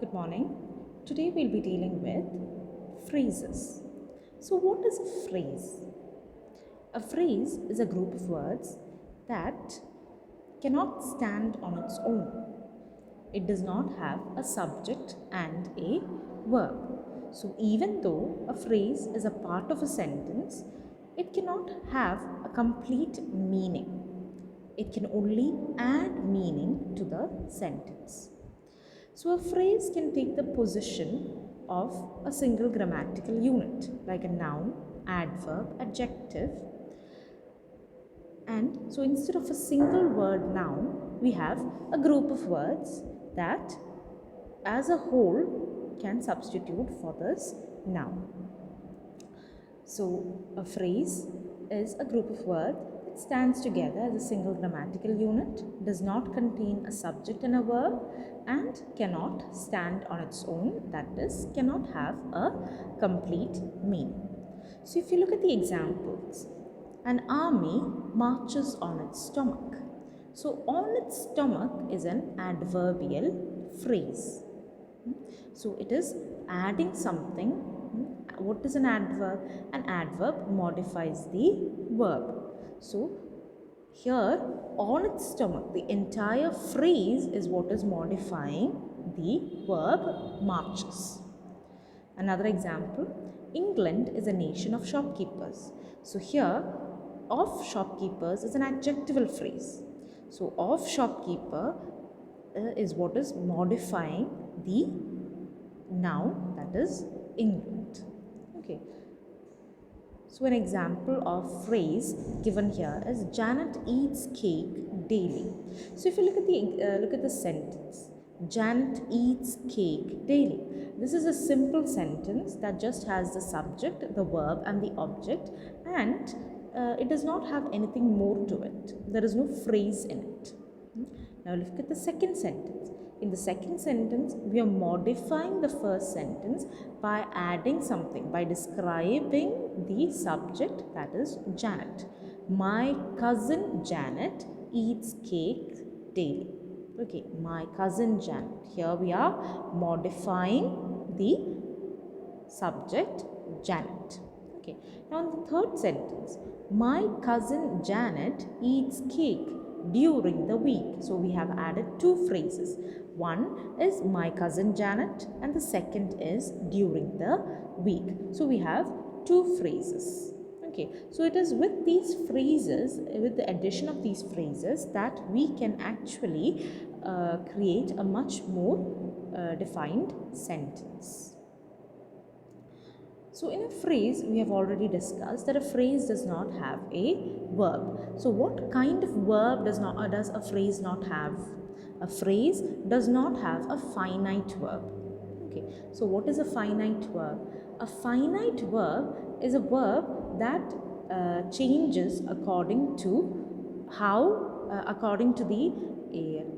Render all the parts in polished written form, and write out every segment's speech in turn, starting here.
Good morning. Today we'll be dealing with phrases. So, what is a phrase? A phrase is a group of words that cannot stand on its own. It does not have a subject and a verb. So, even though a phrase is a part of a sentence, it cannot have a complete meaning. It can only add meaning to the sentence. So, a phrase can take the position of a single grammatical unit like a noun, adverb, adjective. And so, instead of a single word noun, we have a group of words that as a whole can substitute for this noun. So, a phrase is a group of words that stands together as a single grammatical unit, does not contain a subject and a verb, and cannot stand on its own, that is, cannot have a complete meaning. So, if you look at the examples, an army marches on its stomach. So, on its stomach is an adverbial phrase. So, it is adding something. What is an adverb? An adverb modifies the verb. So, here on its stomach, the entire phrase is what is modifying the verb marches. Another example, England is a nation of shopkeepers. So, here of shopkeepers is an adjectival phrase. So, of shopkeeper is what is modifying the noun, that is England. Okay. So, an example of phrase given here is Janet eats cake daily. So, if you look at the sentence, Janet eats cake daily. This is a simple sentence that just has the subject, the verb, and the object, and it does not have anything more to it. There is no phrase in it. Now, look at the second sentence. In the second sentence, we are modifying the first sentence by adding something, by describing the subject, that is Janet. My cousin Janet eats cake daily. Okay, my cousin Janet. Here we are modifying the subject Janet. Okay, now in the third sentence, my cousin Janet eats cake during the week. So we have added two phrases. One is my cousin Janet and the second is during the week. So we have two phrases. Okay, so it is with these phrases, with the addition of these phrases, that we can actually create a much more defined sentence. So, in a phrase, we have already discussed that a phrase does not have a verb. So, what kind of verb does a phrase not have? A phrase does not have a finite verb. Okay. So, what is a finite verb? A finite verb is a verb that changes according to according to the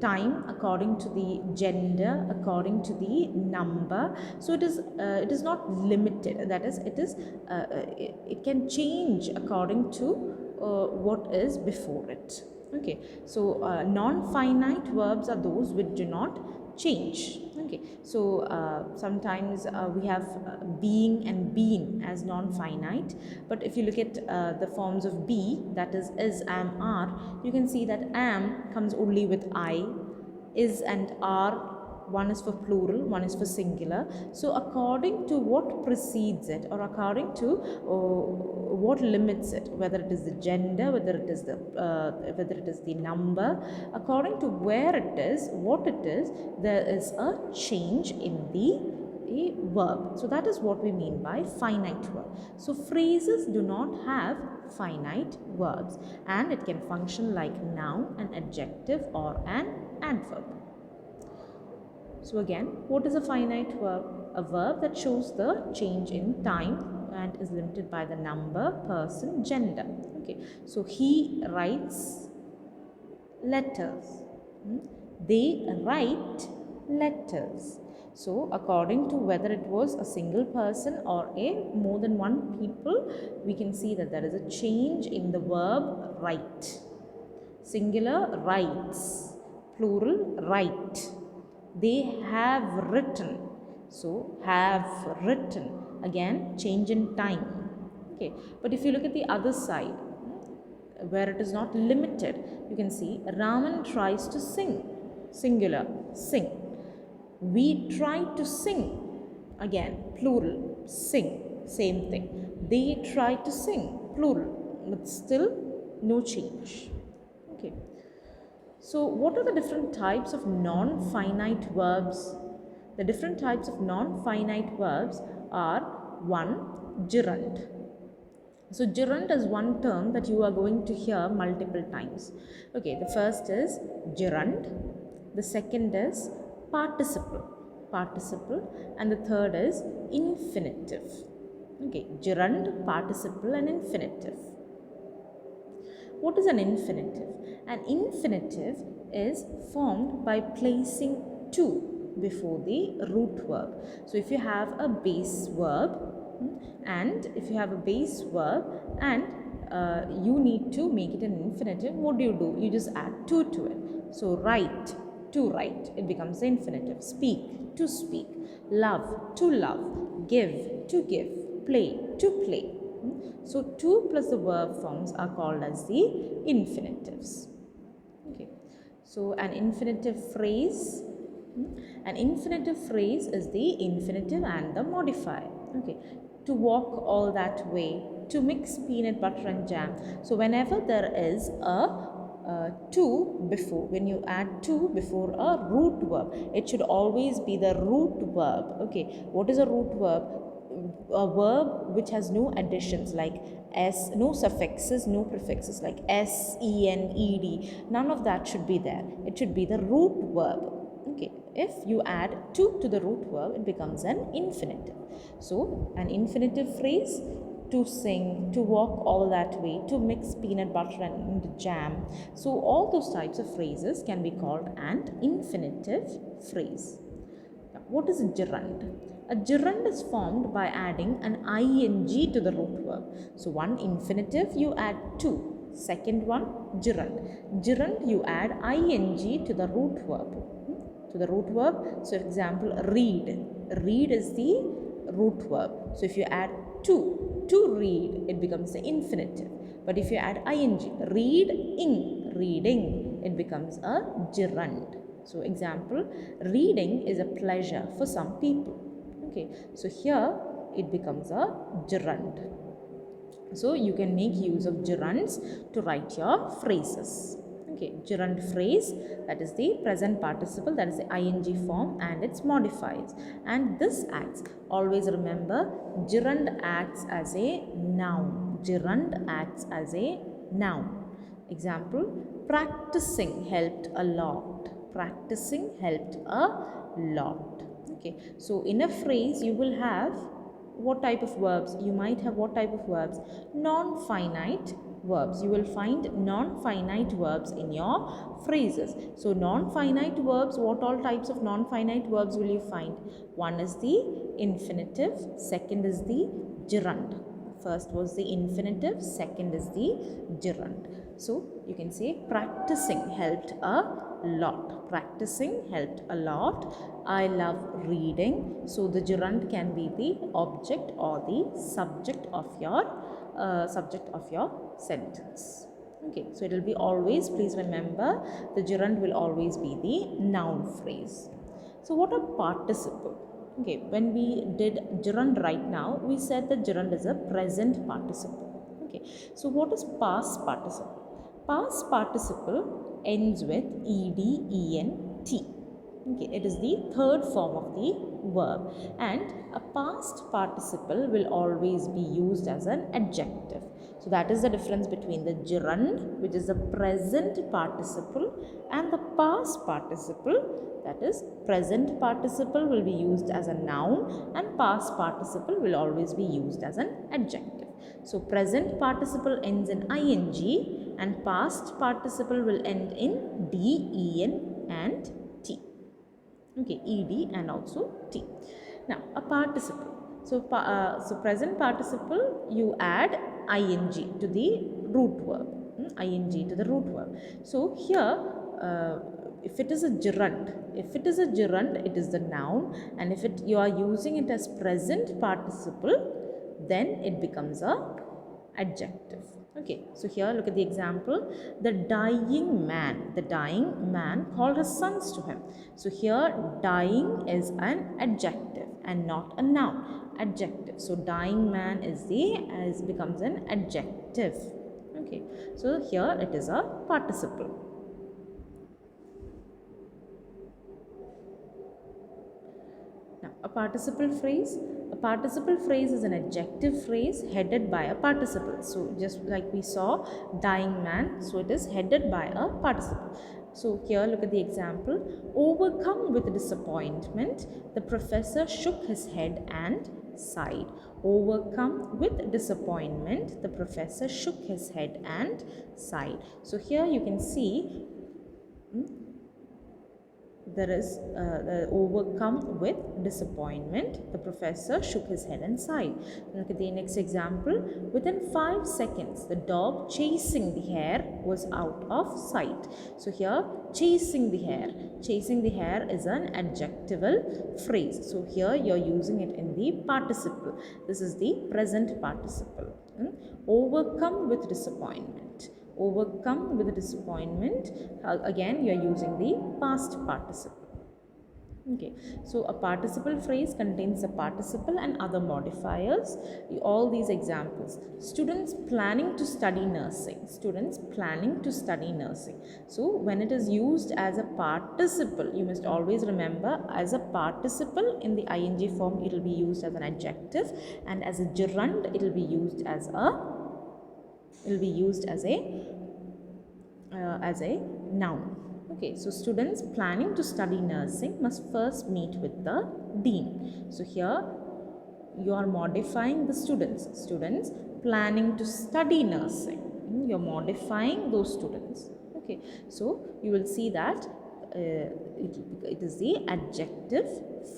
time, according to the gender, according to the number. So it is not limited. That is, it can change according to what is before it. Okay, so non-finite verbs are those which do not change. Okay, so sometimes we have being and been as non-finite, but if you look at the forms of be, that is, am, are, you can see that am comes only with I, is and are, one is for plural, one is for singular. So according to what precedes it, or according to what limits it, whether it is the gender, whether it is the number, according to where it is, what it is, there is a change in the verb. So that is what we mean by finite verb. So phrases do not have finite verbs, and it can function like noun, an adjective, or an adverb. So again, what is a finite verb? A verb that shows the change in time and is limited by the number, person, gender. Okay, so he writes letters. They write letters. So according to whether it was a single person or a more than one people, we can see that there is a change in the verb write. Singular, writes. Plural, write. They have written. So have written, again change in time. Okay, but if you look at the other side, where it is not limited, you can see Raman tries to sing, singular, sing. We try to sing, again plural, sing, same thing. They try to sing, plural, but still no change. Okay, so what are the different types of non-finite verbs? The different types of non-finite verbs are: one, gerund. So gerund is one term that you are going to hear multiple times. Okay, the first is gerund, the second is participle, and the third is infinitive. Okay, gerund, participle and infinitive. What is an infinitive? An infinitive is formed by placing to before the root verb. So if you have a base verb, and you need to make it an infinitive, what do? You just add to it. So write, to write, it becomes the infinitive. Speak, to speak. Love, to love. Give, to give. Play, to play. So to plus the verb forms are called as the infinitives. Okay, so an infinitive phrase is the infinitive and the modifier. Okay, to walk all that way, to mix peanut butter and jam. So whenever there is a to before, when you add to before a root verb, it should always be the root verb. Okay, what is a root verb? A verb which has no additions like s, no suffixes, no prefixes like s, en, ed. None of that should be there. It should be the root verb. Okay, if you add to the root verb, it becomes an infinitive. So an infinitive phrase: to sing, to walk all that way, to mix peanut butter and jam. So all those types of phrases can be called an infinitive phrase. Now, what is a gerund? A gerund is formed by adding an ing to the root verb. So one infinitive you add to, second one gerund. Gerund you add ing to the root verb. So for example, read. Read is the root verb. So if you add to read, it becomes the infinitive. But if you add ing, reading, it becomes a gerund. So example, reading is a pleasure for some people. Okay, so here it becomes a gerund. So you can make use of gerunds to write your phrases. Okay, gerund phrase, that is the present participle, that is the ing form and its modifiers. And this acts, always remember, gerund acts as a noun. Gerund acts as a noun. Example, practicing helped a lot. Practicing helped a lot. Okay, so in a phrase you will have what type of verbs? You might have what type of verbs? Non-finite verbs. You will find non-finite verbs in your phrases. So non-finite verbs, what all types of non-finite verbs will you find? One is the infinitive, second is the gerund. First was the infinitive, second is the gerund. So you can say practicing helped a lot. Practicing helped a lot. I love reading. So the gerund can be the object or the subject of your sentence. Okay, so it will be always, please remember, the gerund will always be the noun phrase. So what are participle? Okay, when we did gerund right now, we said that gerund is a present participle. Okay, so what is past participle? Past participle ends with ed, en, t. Okay, it is the third form of the verb, and a past participle will always be used as an adjective. So that is the difference between the gerund, which is the present participle, and the past participle. That is, present participle will be used as a noun and past participle will always be used as an adjective. So present participle ends in ing and past participle will end in d, en and t. Okay, ed and also t. Now a participle. So present participle, you add ing to the root verb. ing to the root verb. So here if it is a gerund, it is the noun, and if you are using it as present participle, then it becomes a adjective. Okay, so here look at the example. The dying man called his sons to him. So here dying is an adjective and not a noun. Adjective. So dying man becomes an adjective. Okay, so here it is a participle. Now, a participle phrase is an adjective phrase headed by a participle. So, just like we saw dying man, so it is headed by a participle. So, here look at the example. Overcome with disappointment, the professor shook his head and sighed. Overcome with disappointment, the professor shook his head and sighed. So, here you can see there is overcome with disappointment, the professor shook his head and sighed. Look at the next example. Within 5 seconds, the dog chasing the hare was out of sight. So here, chasing the hare is an adjectival phrase. So here you are using it in the participle. This is the present participle. Overcome with disappointment. Overcome with disappointment, again you are using the past participle. Okay, so a participle phrase contains a participle and other modifiers. All these examples. Students planning to study nursing. So when it is used as a participle, you must always remember, as a participle in the ing form it will be used as an adjective, and as a gerund it will be used as a noun. Okay, so students planning to study nursing must first meet with the dean. So here you are modifying the students planning to study nursing. You are modifying those students. Okay, so you will see that it is the adjective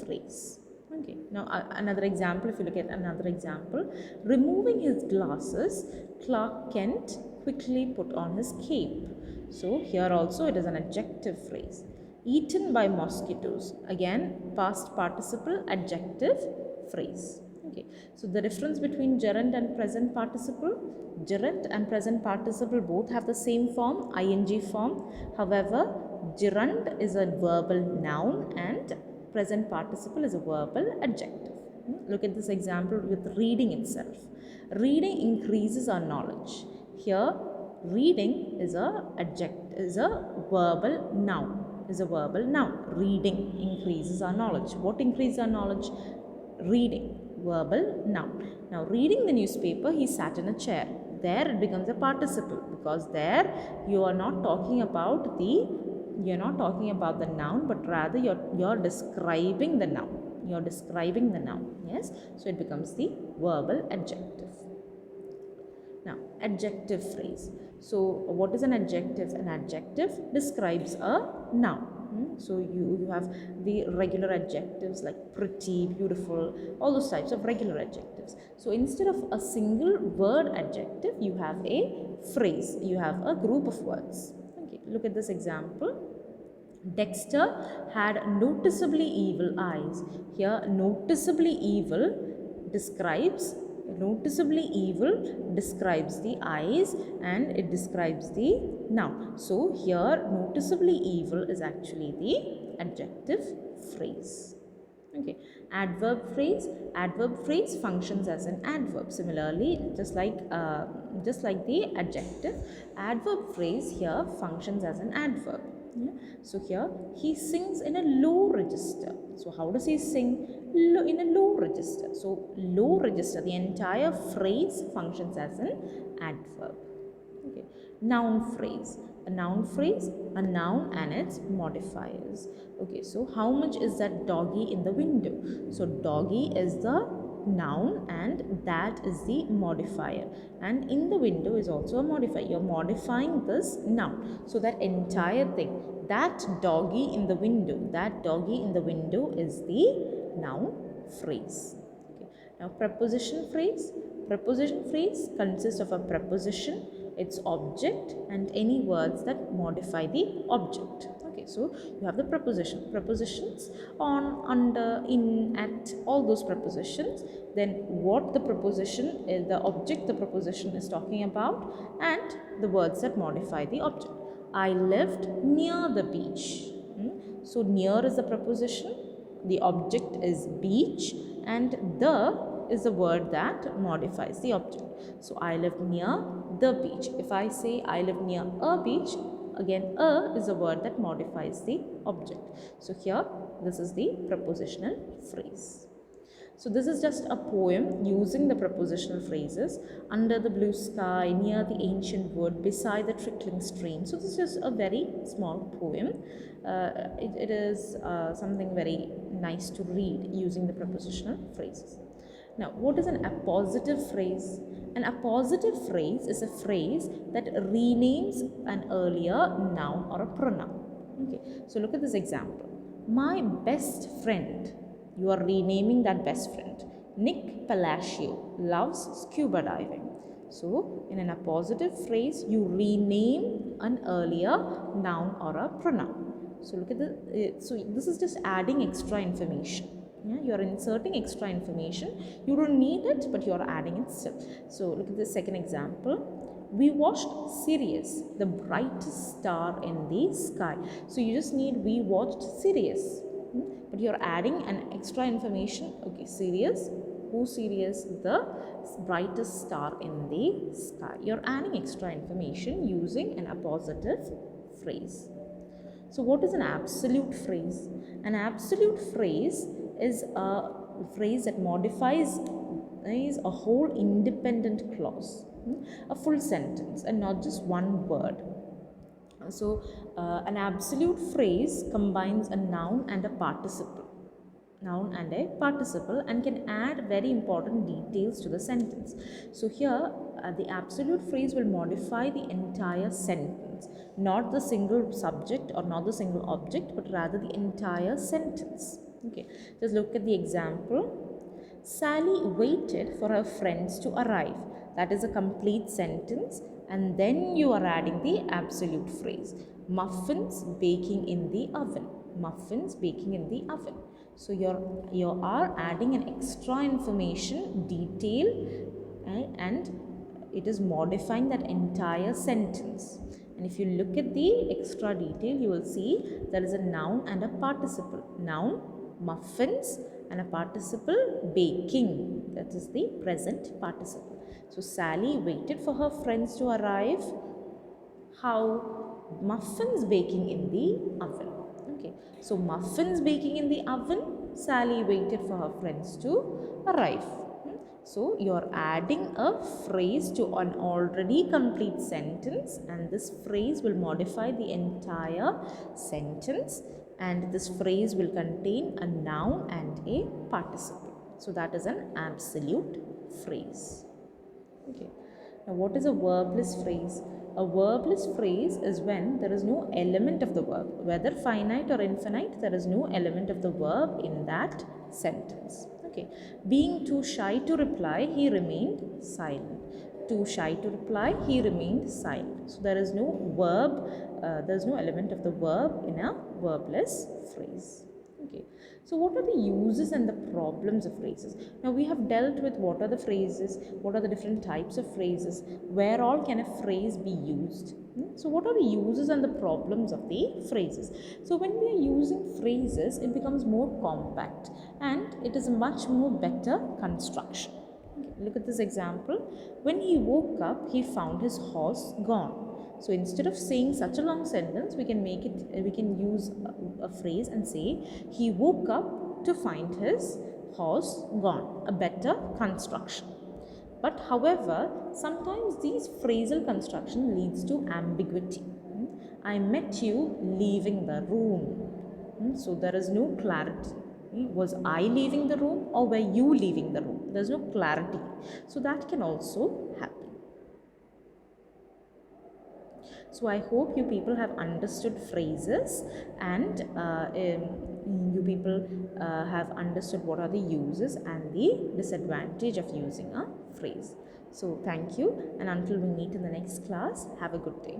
phrase. Okay, now another example, if you look at another example, removing his glasses, Clark Kent quickly put on his cape. So here also it is an adjective phrase. Eaten by mosquitoes, again past participle, adjective phrase. Okay, so the difference between gerund and present participle, gerund and present participle both have the same form, ing form. However, gerund is a verbal noun and present participle is a verbal adjective. Look at this example with reading itself. Reading increases our knowledge. Here, reading is a verbal noun. Reading increases our knowledge. What increases our knowledge? Reading, verbal noun. Now, reading the newspaper, he sat in a chair. There it becomes a participle, because there you are not talking about the noun, but rather you're describing the noun. Yes, so it becomes the verbal adjective. Now, adjective phrase. So what is an adjective? An adjective describes a noun. So you have the regular adjectives like pretty, beautiful, all those types of regular adjectives. So instead of a single word adjective, you have a phrase, you have a group of words. Okay, look at this example. Dexter had noticeably evil eyes. Here, noticeably evil describes the eyes, and it describes the noun. So here, noticeably evil is actually the adjective phrase. Okay, adverb phrase functions as an adverb. Similarly, just like the adjective, adverb phrase here functions as an adverb. Yeah. So here he sings in a low register. So how does he sing? In a low register. So low register, the entire phrase functions as an adverb. Okay. Noun phrase. A noun and its modifiers. Okay, so how much is that doggy in the window? So doggy is the noun and that is the modifier, and in the window is also a modifier. You're modifying this noun. So that entire thing, that doggy in the window is the noun phrase. Okay. Now preposition phrase. Preposition phrase consists of a preposition, its object, and any words that modify the object. Okay, so you have the prepositions on, under, in, at, all those prepositions. Then what the preposition is, the object the preposition is talking about, and the words that modify the object. I lived near the beach. So near is the preposition, the object is beach, and the is the word that modifies the object. So I live near the beach. If I say I live near a beach, again a is a word that modifies the object. So here this is the prepositional phrase. So this is just a poem using the prepositional phrases: under the blue sky, near the ancient wood, beside the trickling stream. So this is just a very small poem. It is something very nice to read using the prepositional phrases. Now, what is an appositive phrase? An appositive phrase is a phrase that renames an earlier noun or a pronoun. Okay, so look at this example. My best friend. You are renaming that best friend. Nick Palacio loves scuba diving. So, in an appositive phrase, you rename an earlier noun or a pronoun. So, look at so this is just adding extra information. Yeah, you are inserting extra information. You don't need it, but you are adding it still. So, look at the second example. We watched Sirius, the brightest star in the sky. So, you just need we watched Sirius. But you're adding an extra information. Okay, Sirius. Who's Sirius? The brightest star in the sky. You're adding extra information using an appositive phrase. So what is an absolute phrase? An absolute phrase is a phrase that modifies a whole independent clause, a full sentence, and not just one word. So, an absolute phrase combines a noun and a participle. And can add very important details to the sentence. So, here the absolute phrase will modify the entire sentence, not the single subject or not the single object, but rather the entire sentence. Okay, just look at the example. Sally waited for her friends to arrive. That is a complete sentence. And then you are adding the absolute phrase. Muffins baking in the oven. Muffins baking in the oven. So you are adding an extra information, detail, and it is modifying that entire sentence. And if you look at the extra detail, you will see there is a noun and a participle. Noun, muffins, and a participle, baking. That is the present participle. So Sally waited for her friends to arrive. How? Muffins baking in the oven. Okay. So muffins baking in the oven. Sally waited for her friends to arrive. So you're adding a phrase to an already complete sentence, and this phrase will modify the entire sentence, and this phrase will contain a noun and a participle. So that is an absolute phrase. Okay. Now what is a verbless phrase? A verbless phrase is when there is no element of the verb. Whether finite or infinite, there is no element of the verb in that sentence. Okay. Being too shy to reply, he remained silent. Too shy to reply, he remained silent. So there is no verb, there is no element of the verb in a verbless phrase. Okay. So what are the uses and the problems of phrases? Now we have dealt with what are the phrases, what are the different types of phrases, where all can a phrase be used. So what are the uses and the problems of the phrases? So when we are using phrases, it becomes more compact and it is a much more better construction. Okay. Look at this example. When he woke up, he found his horse gone. So instead of saying such a long sentence, we can use a phrase and say, he woke up to find his horse gone. A better construction. But however, sometimes these phrasal construction leads to ambiguity. I met you leaving the room. So there is no clarity. Was I leaving the room or were you leaving the room? There is no clarity. So that can also happen. So I hope you people have understood phrases and you people have understood what are the uses and the disadvantage of using a phrase. So thank you, and until we meet in the next class, have a good day.